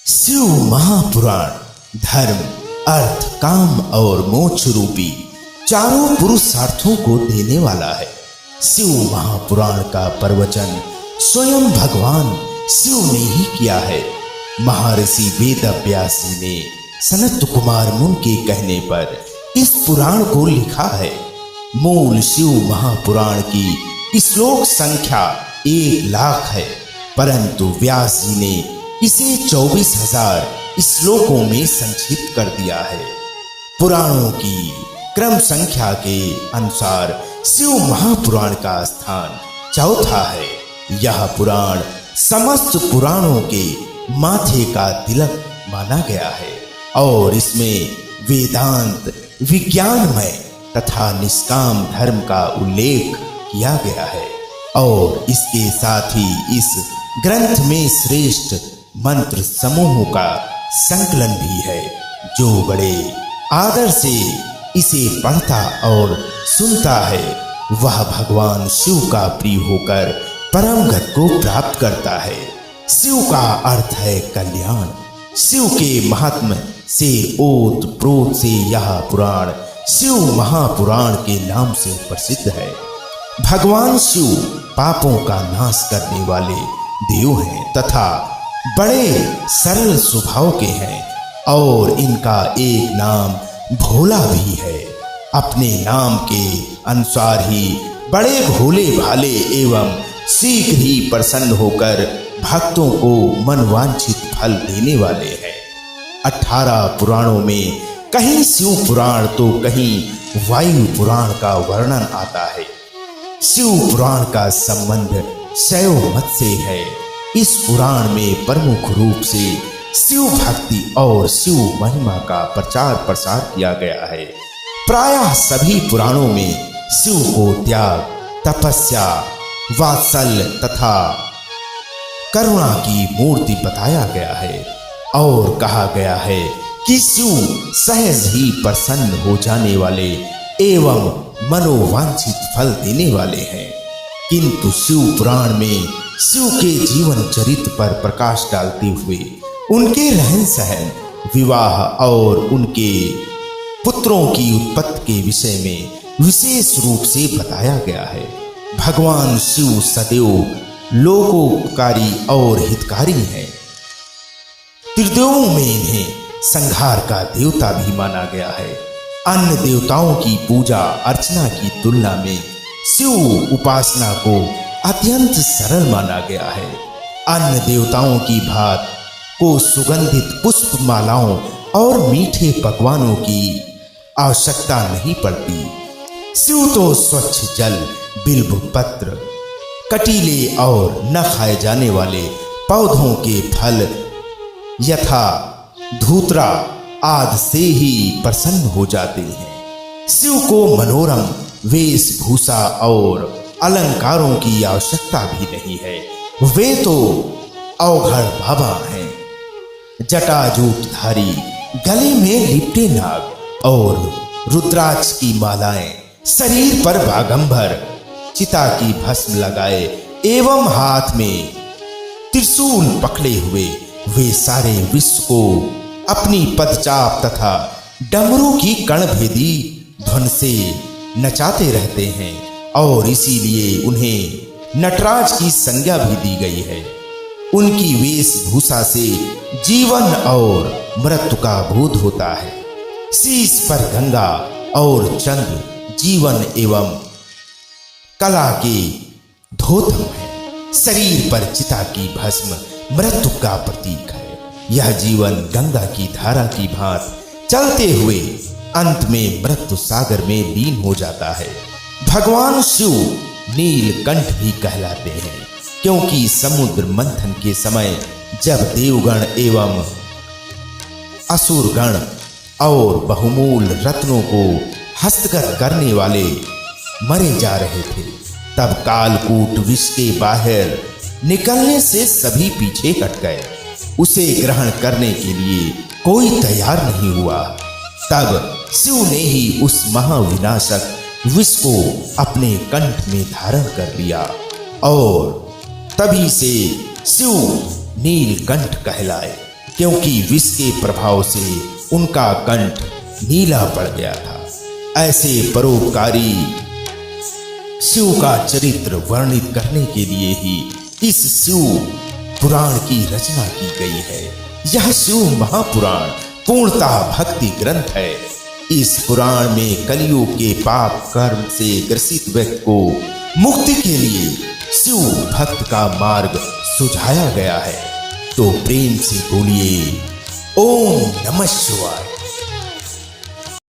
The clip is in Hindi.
शिव महापुराण धर्म, अर्थ, काम और मोक्ष रूपी चारों पुरुषार्थों को देने वाला है। शिव महापुराण का प्रवचन स्वयं भगवान शिव ने ही किया है। महर्षि वेदव्यास जी ने सनत कुमार मुनि के कहने पर इस पुराण को लिखा है। मूल शिव महापुराण की श्लोक संख्या 1,00,000 है, परंतु व्यास जी ने इसे 24,000 श्लोकों में संक्षिप्त कर दिया है। पुराणों की क्रम संख्या के अनुसार शिव महापुराण का स्थान चौथा है। यह पुराण समस्त पुराणों के माथे का तिलक माना गया है और इसमें वेदांत, विज्ञानमय तथा निष्काम धर्म का उल्लेख किया गया है और इसके साथ ही इस ग्रंथ में श्रेष्ठ मंत्र समूहों का संकलन भी है। जो बड़े आदर से इसे पढ़ता और सुनता है वह भगवान शिव का प्रिय होकर परम गति को प्राप्त करता है। शिव का अर्थ है कल्याण। शिव के महात्म्य से ओत प्रोत से यह पुराण शिव महापुराण के नाम से प्रसिद्ध है। भगवान शिव पापों का नाश करने वाले देव हैं तथा बड़े सरल स्वभाव के हैं और इनका एक नाम भोला भी है। अपने नाम के अनुसार ही बड़े भोले भाले एवं शीघ्र ही प्रसन्न होकर भक्तों को मनवांछित फल देने वाले हैं। 18 पुराणों में कहीं शिव पुराण तो कहीं वायु पुराण का वर्णन आता है। शिव पुराण का संबंध शैव मत से है। इस पुराण में प्रमुख रूप से शिव भक्ति और शिव महिमा का प्रचार प्रसार किया गया है। प्रायः सभी पुराणों में शिव को त्याग, तपस्या, वात्सल्य तथा करुणा की मूर्ति बताया गया है और कहा गया है कि शिव सहज ही प्रसन्न हो जाने वाले एवं मनोवांछित फल देने वाले हैं। किंतु शिव पुराण में शिव के जीवन चरित्र पर प्रकाश डालते हुए उनके रहन सहन, विवाह और उनके पुत्रों की उत्पत्ति के विषय में विशेष रूप से बताया गया है। भगवान शिव सदैव लोकोपकारी और हितकारी हैं। त्रिदेवों में इन्हें संहार का देवता भी माना गया है। अन्य देवताओं की पूजा अर्चना की तुलना में शिव उपासना को अत्यंत सरल माना गया है। अन्य देवताओं की भांति को सुगंधित पुष्प मालाओं और मीठे पकवानों की आवश्यकता नहीं पड़ती। शिव तो स्वच्छ जल, बिल्व पत्र, कटीले और न खाए जाने वाले पौधों के फल यथा धूतरा आदि से ही प्रसन्न हो जाते हैं। शिव को मनोरम वेशभूषा और अलंकारों की आवश्यकता भी नहीं है। वे तो अवघड़ बाबा हैं। जटाजूटधारी, गले में लिपटे नाग और रुद्राक्ष की मालाएं, शरीर पर बागंबर, चिता की भस्म लगाए एवं हाथ में त्रिशूल पकड़े हुए वे सारे विश्व को अपनी पदचाप तथा डमरू की कर्णभेदी ध्वन से नचाते रहते हैं और इसीलिए उन्हें नटराज की संज्ञा भी दी गई है। उनकी वेशभूषा से जीवन और मृत्यु का बोध होता है। शीश पर गंगा और चंद्र जीवन एवं कला के धोतम है। शरीर पर चिता की भस्म मृत्यु का प्रतीक है। यह जीवन गंगा की धारा की भांति चलते हुए अंत में मृत्यु सागर में लीन हो जाता है। भगवान शिव नीलकंठ भी कहलाते हैं क्योंकि समुद्र मंथन के समय जब देवगण एवं असुरगण और बहुमूल रत्नों को हस्तगत करने वाले मरे जा रहे थे, तब कालकूट विष के बाहर निकलने से सभी पीछे हट गए। उसे ग्रहण करने के लिए कोई तैयार नहीं हुआ। तब शिव ने ही उस महाविनाशक विष को अपने कंठ में धारण कर लिया और तभी से शिव नीलकंठ कहलाए। क्योंकि विष के प्रभाव से उनका कंठ नीला पड़ गया था। ऐसे परोपकारी शिव का चरित्र वर्णित करने के लिए ही इस शिव पुराण की रचना की गई है। यह शिव महापुराण पूर्णतः भक्ति ग्रंथ है। इस पुराण में कलयुग के पाप कर्म से ग्रसित व्यक्ति को मुक्ति के लिए शिव भक्त का मार्ग सुझाया गया है। तो प्रेम से बोलिए ओम नमः शिवाय।